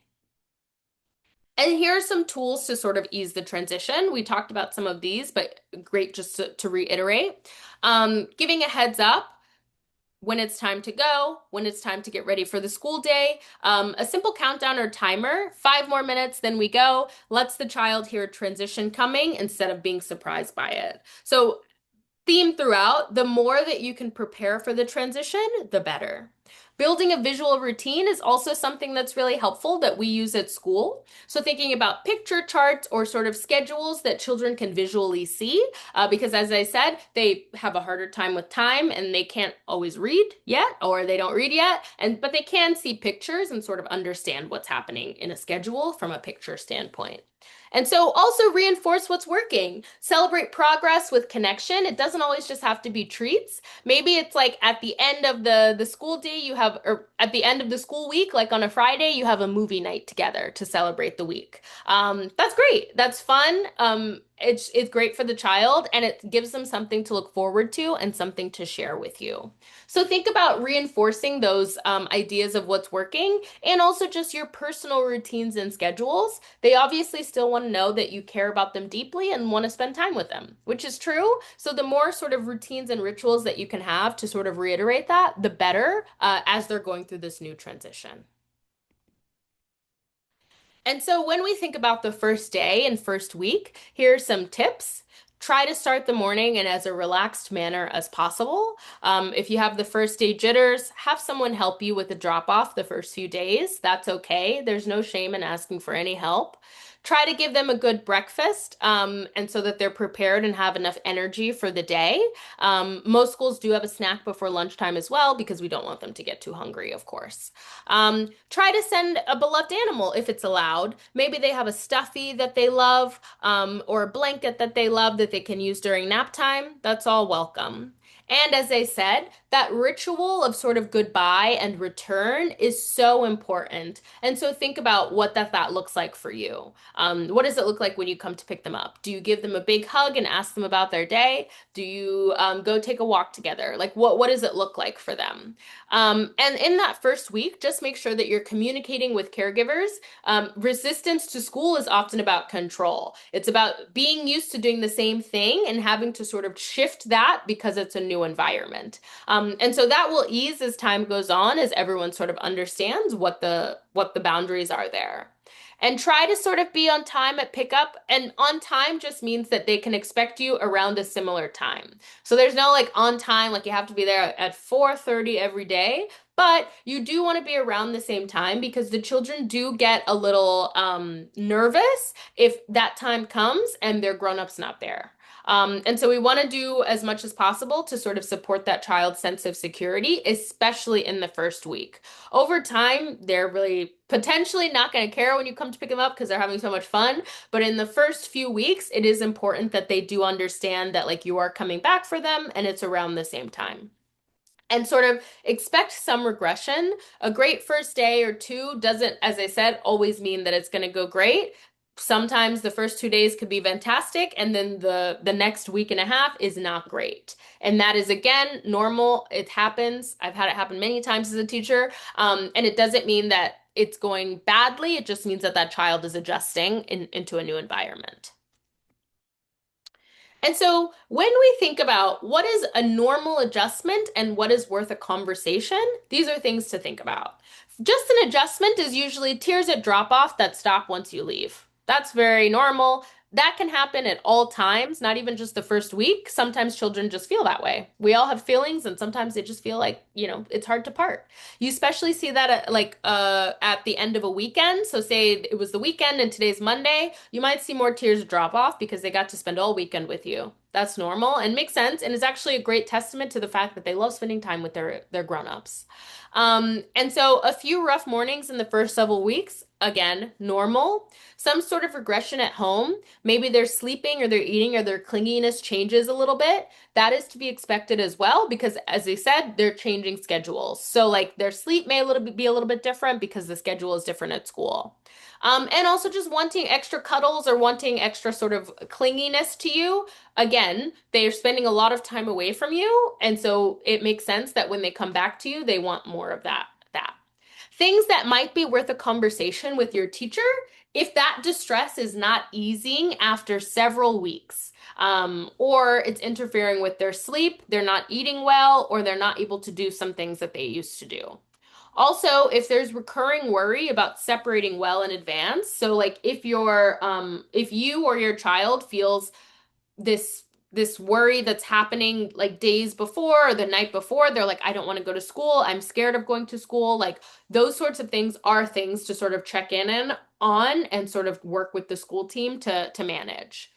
And here are some tools to sort of ease the transition. We talked about some of these, but great just to reiterate. Giving a heads up when it's time to go, when it's time to get ready for the school day. A simple countdown or timer, 5 more minutes, then we go, lets the child hear transition coming instead of being surprised by it. So theme throughout, the more that you can prepare for the transition, the better. Building a visual routine is also something that's really helpful that we use at school. So thinking about picture charts or sort of schedules that children can visually see, because as I said, they have a harder time with time and they can't always read yet, or they don't read yet, but they can see pictures and sort of understand what's happening in a schedule from a picture standpoint. And so also reinforce what's working. Celebrate progress with connection. It doesn't always just have to be treats. Maybe it's like at the end of the school day you have, or at the end of the school week, like on a Friday, you have a movie night together to celebrate the week. That's great. That's fun. It's great for the child, and it gives them something to look forward to and something to share with you. So think about reinforcing those ideas of what's working, and also just your personal routines and schedules. They obviously still want to know that you care about them deeply and want to spend time with them, which is true. So the more sort of routines and rituals that you can have to sort of reiterate that, the better, as they're going through this new transition. And so when we think about the first day and first week, here are some tips. Try to start the morning in as a relaxed manner as possible. If you have the first day jitters, have someone help you with the drop off the first few days. That's okay. There's no shame in asking for any help. Try to give them a good breakfast, and so that they're prepared and have enough energy for the day. Most schools do have a snack before lunchtime as well, because we don't want them to get too hungry, of course. Try to send a beloved animal if it's allowed. Maybe they have a stuffy that they love, or a blanket that they love that they can use during nap time. That's all welcome. And as I said, that ritual of sort of goodbye and return is so important. And so think about what that looks like for you. What does it look like when you come to pick them up? Do you give them a big hug and ask them about their day? Do you go take a walk together? Like what does it look like for them? And in that first week, just make sure that you're communicating with caregivers. Resistance to school is often about control. It's about being used to doing the same thing and having to sort of shift that because it's a new environment. And so that will ease as time goes on, as everyone sort of understands what the boundaries are there. And try to sort of be on time at pickup. And on time just means that they can expect you around a similar time. So there's no like on time, like you have to be there at 4:30 every day, But you do want to be around the same time because the children do get a little nervous if that time comes and their grown-up's not there. And so we want to do as much as possible to sort of support that child's sense of security, especially in the first week. Over time, they're really potentially not going to care when you come to pick them up because they're having so much fun. But in the first few weeks, it is important that they do understand that like you are coming back for them and it's around the same time and sort of expect some regression. A great first day or two doesn't, as I said, always mean that it's going to go great. Sometimes the first 2 days could be fantastic, and then the next week and a half is not great. And that is again normal. It happens. I've had it happen many times as a teacher. And it doesn't mean that it's going badly. It just means that that child is adjusting into a new environment. And so when we think about what is a normal adjustment and what is worth a conversation, these are things to think about. Just an adjustment is usually tears at drop off that stop once you leave. That's very normal. That can happen at all times, not even just the first week. Sometimes children just feel that way. We all have feelings, and sometimes they just feel like, it's hard to part. You especially see that at the end of a weekend. So say it was the weekend and today's Monday, you might see more tears drop off because they got to spend all weekend with you. That's normal and makes sense, and is actually a great testament to the fact that they love spending time with their grown-ups. And so a few rough mornings in the first several weeks, again, normal. Some sort of regression at home. Maybe they're sleeping or they're eating or their clinginess changes a little bit. That is to be expected as well because, as I said, they're changing schedules. So, like, their sleep may be a little bit different because the schedule is different at school. And also just wanting extra cuddles or wanting extra sort of clinginess to you. Again, they're spending a lot of time away from you, and so it makes sense that when they come back to you, they want more of that. Things that might be worth a conversation with your teacher if that distress is not easing after several weeks. Or it's interfering with their sleep, they're not eating well, or they're not able to do some things that they used to do. Also, if there's recurring worry about separating well in advance, so like if you or your child feels this worry that's happening like days before or the night before, they're like, I don't want to go to school, I'm scared of going to school, like those sorts of things are things to sort of check in on and sort of work with the school team to manage.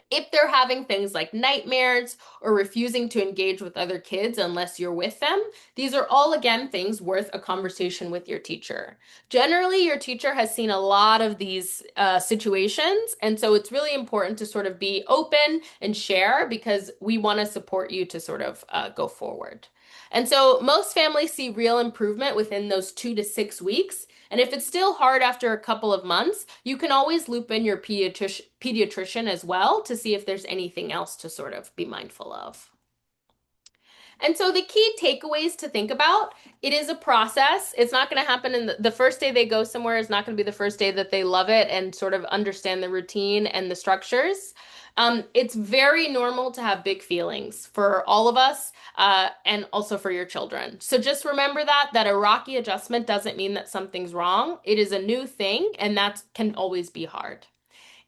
If they're having things like nightmares or refusing to engage with other kids unless you're with them, these are all, again, things worth a conversation with your teacher. Generally, your teacher has seen a lot of these situations, and so it's really important to sort of be open and share because we want to support you to sort of go forward. And so most families see real improvement within those 2 to 6 weeks. And if it's still hard after a couple of months, you can always loop in your pediatrician as well to see if there's anything else to sort of be mindful of. And so the key takeaways to think about, it is a process. It's not going to happen in the first day they go somewhere is not going to be the first day that they love it and sort of understand the routine and the structures. It's very normal to have big feelings for all of us, and also for your children. So just remember that a rocky adjustment doesn't mean that something's wrong. It is a new thing, and that can always be hard.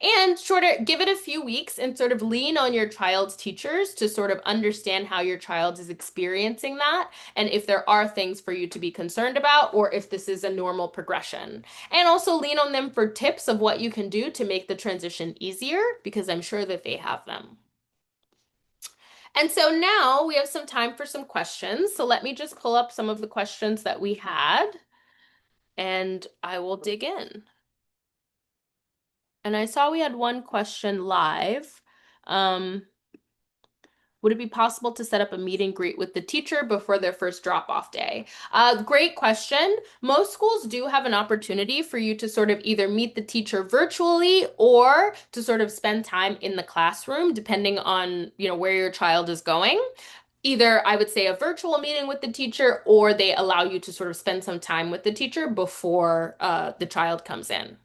And give it a few weeks and sort of lean on your child's teachers to sort of understand how your child is experiencing that and if there are things for you to be concerned about or if this is a normal progression. And also lean on them for tips of what you can do to make the transition easier because I'm sure that they have them. And so now we have some time for some questions. So let me just pull up some of the questions that we had and I will dig in. And I saw we had one question live. Would it be possible to set up a meet and greet with the teacher before their first drop-off day? Great question. Most schools do have an opportunity for you to sort of either meet the teacher virtually or to sort of spend time in the classroom, depending on, where your child is going. Either I would say a virtual meeting with the teacher, or they allow you to sort of spend some time with the teacher before the child comes in.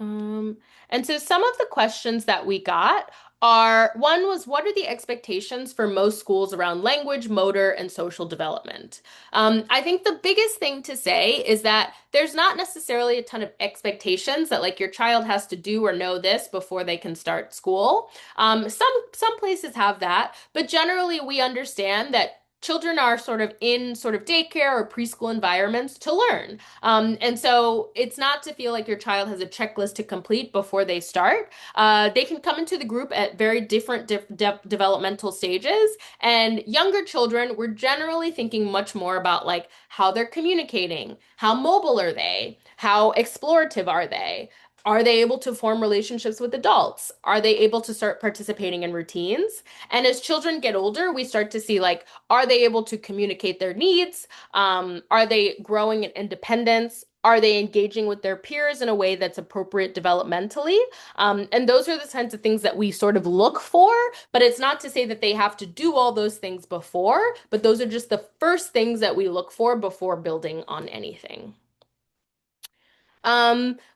Um, and so some of the questions that we got are one was what are the expectations for most schools around language, motor, and social development? I think the biggest thing to say is that there's not necessarily a ton of expectations that like your child has to do or know this before they can start school. Some places have that, but generally we understand that children are sort of in sort of daycare or preschool environments to learn. And so it's not to feel like your child has a checklist to complete before they start. They can come into the group at very different developmental stages. And younger children, we're generally thinking much more about like how they're communicating, how mobile are they, how explorative are they? Are they able to form relationships with adults? Are they able to start participating in routines? And as children get older, we start to see like, are they able to communicate their needs? Are they growing in independence? Are they engaging with their peers in a way that's appropriate developmentally? And those are the kinds of things that we sort of look for, but it's not to say that they have to do all those things before, but those are just the first things that we look for before building on anything.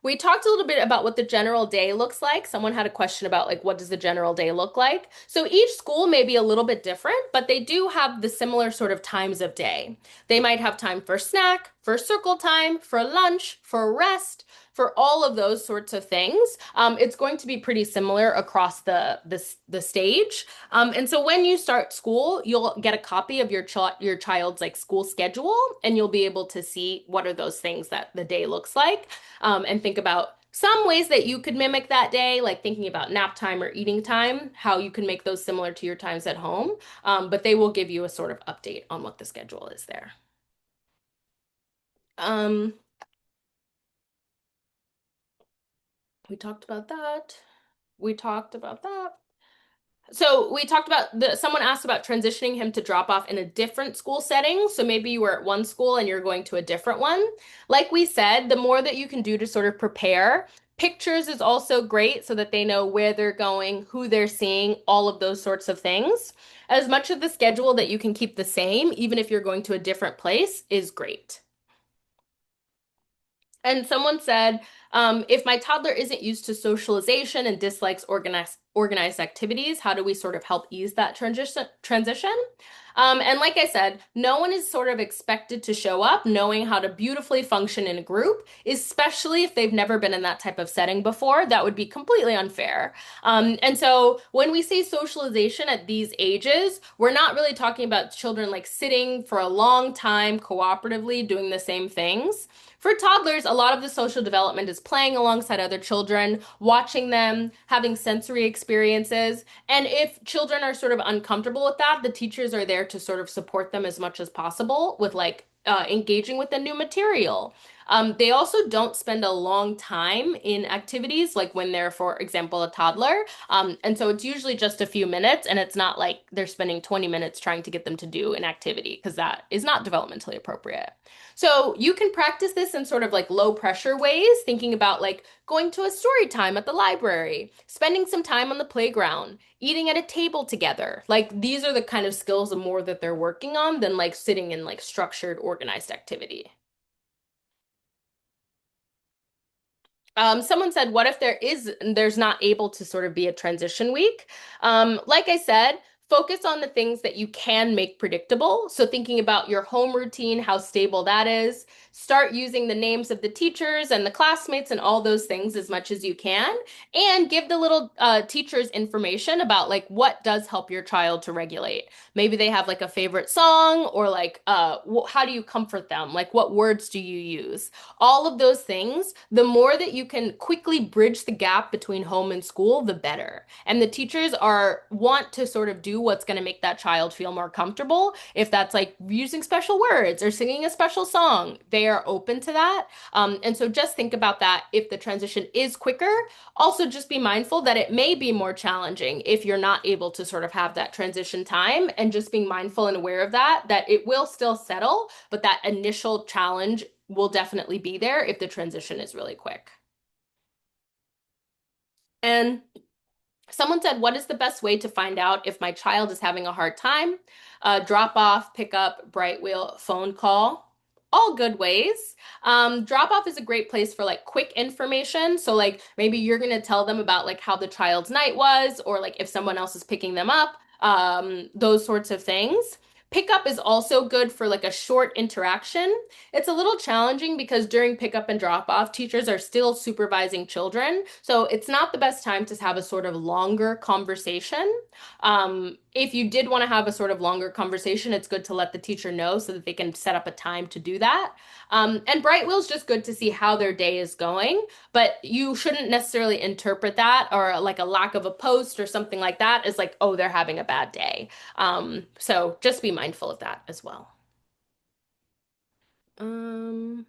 We talked a little bit about what the general day looks like. Someone had a question about like what does the general day look like? So each school may be a little bit different, but they do have the similar sort of times of day. They might have time for snack, for circle time, for lunch, for rest, for all of those sorts of things. It's going to be pretty similar across the stage. And so when you start school, you'll get a copy of your child's like school schedule, and you'll be able to see what are those things that the day looks like, and think about some ways that you could mimic that day, like thinking about nap time or eating time, how you can make those similar to your times at home. But they will give you a sort of update on what the schedule is there. Um, we talked about that. We talked about that. So we talked about someone asked about transitioning him to drop off in a different school setting. So maybe you were at one school and you're going to a different one. Like we said, the more that you can do to sort of prepare, pictures is also great so that they know where they're going, who they're seeing, all of those sorts of things. As much of the schedule that you can keep the same, even if you're going to a different place, is great. And someone said, if my toddler isn't used to socialization and dislikes organized activities, how do we sort of help ease that transition? And like I said, no one is sort of expected to show up knowing how to beautifully function in a group, especially if they've never been in that type of setting before. That would be completely unfair. And so when we say socialization at these ages, we're not really talking about children like sitting for a long time cooperatively doing the same things. For toddlers, a lot of the social development is playing alongside other children, watching them, having sensory experiences. And if children are sort of uncomfortable with that, the teachers are there to sort of support them as much as possible with like engaging with the new material. They also don't spend a long time in activities, like when they're, for example, a toddler. And so it's usually just a few minutes, and it's not like they're spending 20 minutes trying to get them to do an activity, because that is not developmentally appropriate. So you can practice this in sort of like low pressure ways, thinking about like going to a story time at the library, spending some time on the playground, eating at a table together. Like these are the kind of skills more that they're working on than like sitting in like structured, organized activity. Someone said, what if there's not able to sort of be a transition week? Like I said, focus on the things that you can make predictable. So thinking about your home routine, how stable that is. Start using the names of the teachers and the classmates and all those things as much as you can. And give the little teachers information about like what does help your child to regulate. Maybe they have like a favorite song, or like how do you comfort them? Like what words do you use? All of those things, the more that you can quickly bridge the gap between home and school, the better. And the teachers are want to sort of do what's going to make that child feel more comfortable. If that's like using special words or singing a special song, they are open to that. And so just think about that if the transition is quicker. Also, just be mindful that it may be more challenging if you're not able to sort of have that transition time, and just being mindful and aware of that, that it will still settle, but that initial challenge will definitely be there if the transition is really quick. And someone said, what is the best way to find out if my child is having a hard time? Drop off, pick up, bright wheel, phone call. all good ways. Drop off is a great place for like quick information. So like maybe you're gonna tell them about like how the child's night was, or like if someone else is picking them up, those sorts of things. Pickup is also good for like a short interaction. It's a little challenging because during pickup and drop off, teachers are still supervising children. So it's not the best time to have a sort of longer conversation. If you did want to have a sort of longer conversation, it's good to let the teacher know so that they can set up a time to do that. And Bright Wheel's just good to see how their day is going, but you shouldn't necessarily interpret that or like a lack of a post or something like that as like, oh, they're having a bad day. So just be mindful of that as well. Um,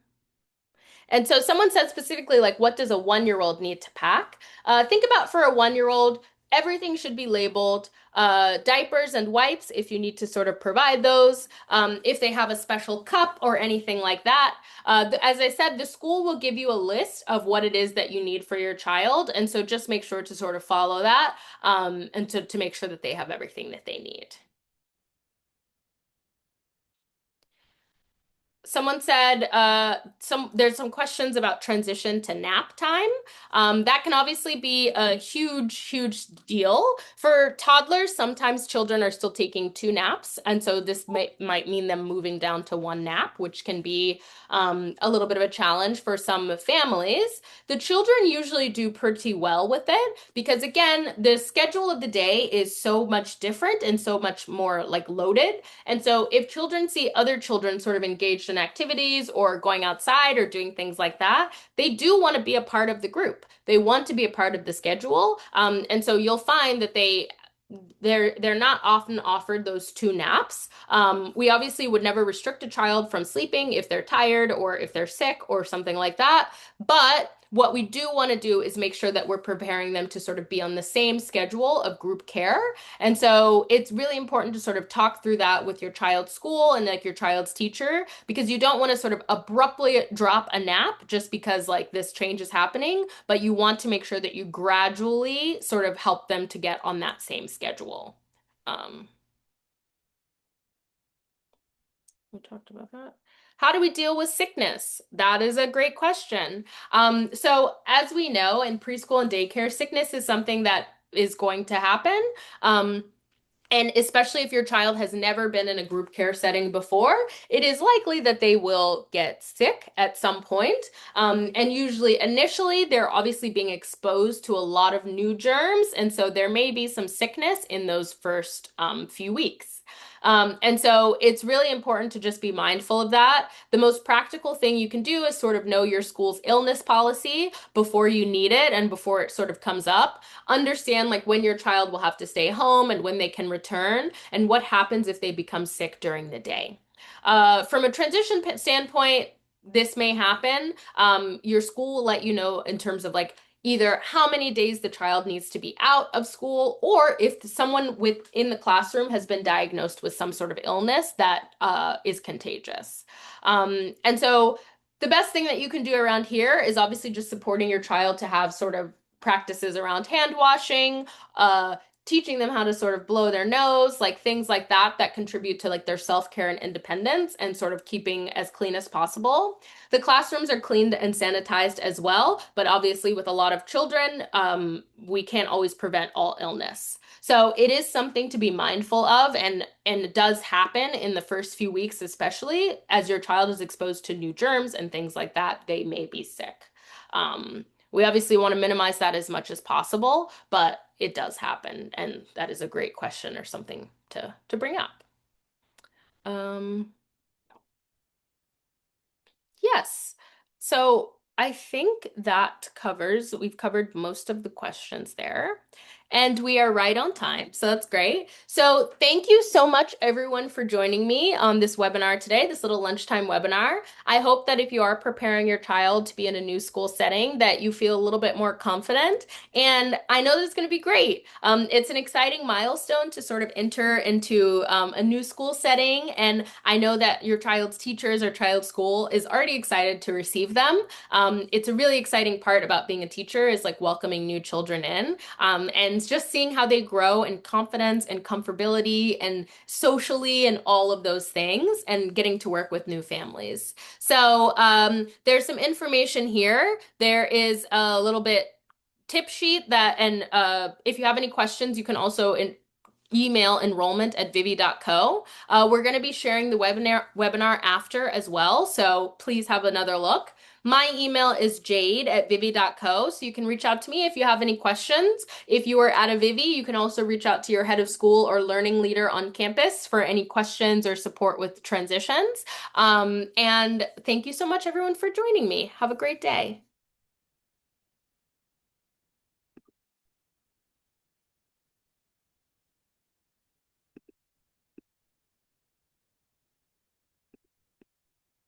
And so someone said specifically, like, what does a 1-year-old need to pack? Think about for a 1-year-old, everything should be labeled. Diapers and wipes, if you need to sort of provide those. If they have a special cup or anything like that. As I said, the school will give you a list of what it is that you need for your child. And so just make sure to sort of follow that and to make sure that they have everything that they need. Someone said there's some questions about transition to nap time. That can obviously be a huge deal. For toddlers, sometimes children are still taking 2 naps, and so this might mean them moving down to 1 nap, which can be a little bit of a challenge for some families. The children usually do pretty well with it because, again, the schedule of the day is so much different and so much more like loaded. And so if children see other children sort of engaged in activities or going outside or doing things like that, they do want to be a part of the group. They want to be a part of the schedule. And so you'll find that they're not often offered those 2 naps. We obviously would never restrict a child from sleeping if they're tired or if they're sick or something like that. But what we do want to do is make sure that we're preparing them to sort of be on the same schedule of group care. And so it's really important to sort of talk through that with your child's school and like your child's teacher, because you don't want to sort of abruptly drop a nap just because like this change is happening, but you want to make sure that you gradually sort of help them to get on that same schedule. Um, we talked about that. How do we deal with sickness? That is a great question. So as we know, in preschool and daycare, sickness is something that is going to happen. Um, and especially if your child has never been in a group care setting before, it is likely that they will get sick at some point. And usually, initially, they're obviously being exposed to a lot of new germs. And so there may be some sickness in those first few weeks. And so it's really important to just be mindful of that. The most practical thing you can do is sort of know your school's illness policy before you need it and before it sort of comes up. Understand like when your child will have to stay home and when they can return and what happens if they become sick during the day. From a transition standpoint, this may happen. Your school will let you know in terms of like either how many days the child needs to be out of school, or if someone within the classroom has been diagnosed with some sort of illness that is contagious. And so the best thing that you can do around here is obviously just supporting your child to have sort of practices around hand washing, teaching them how to sort of blow their nose, like things like that that contribute to like their self-care and independence and sort of keeping as clean as possible. The classrooms are cleaned and sanitized as well, but obviously with a lot of children, we can't always prevent all illness. So it is something to be mindful of, and it does happen in the first few weeks, especially as your child is exposed to new germs and things like that, they may be sick. We obviously want to minimize that as much as possible, but it does happen, and that is a great question or something to bring up. Um, yes. So I think we've covered most of the questions there. And we are right on time. So that's great. So thank you so much, everyone, for joining me on this webinar today, this little lunchtime webinar. I hope that if you are preparing your child to be in a new school setting, that you feel a little bit more confident. And I know that it's going to be great. It's an exciting milestone to sort of enter into a new school setting. And I know that your child's teachers or child's school is already excited to receive them. It's a really exciting part about being a teacher is like welcoming new children in. And siblings, just seeing how they grow in confidence and comfortability and socially and all of those things, and getting to work with new families. So there's some information here. There is a little bit tip sheet that, and if you have any questions, you can also email enrollment@vivvi.co. We're going to be sharing the webinar after as well, so please have another look. My email is jade@vivvi.co, so you can reach out to me if you have any questions. If you are at a Vivvi, you can also reach out to your head of school or learning leader on campus for any questions or support with transitions. And thank you so much, everyone, for joining me. Have a great day.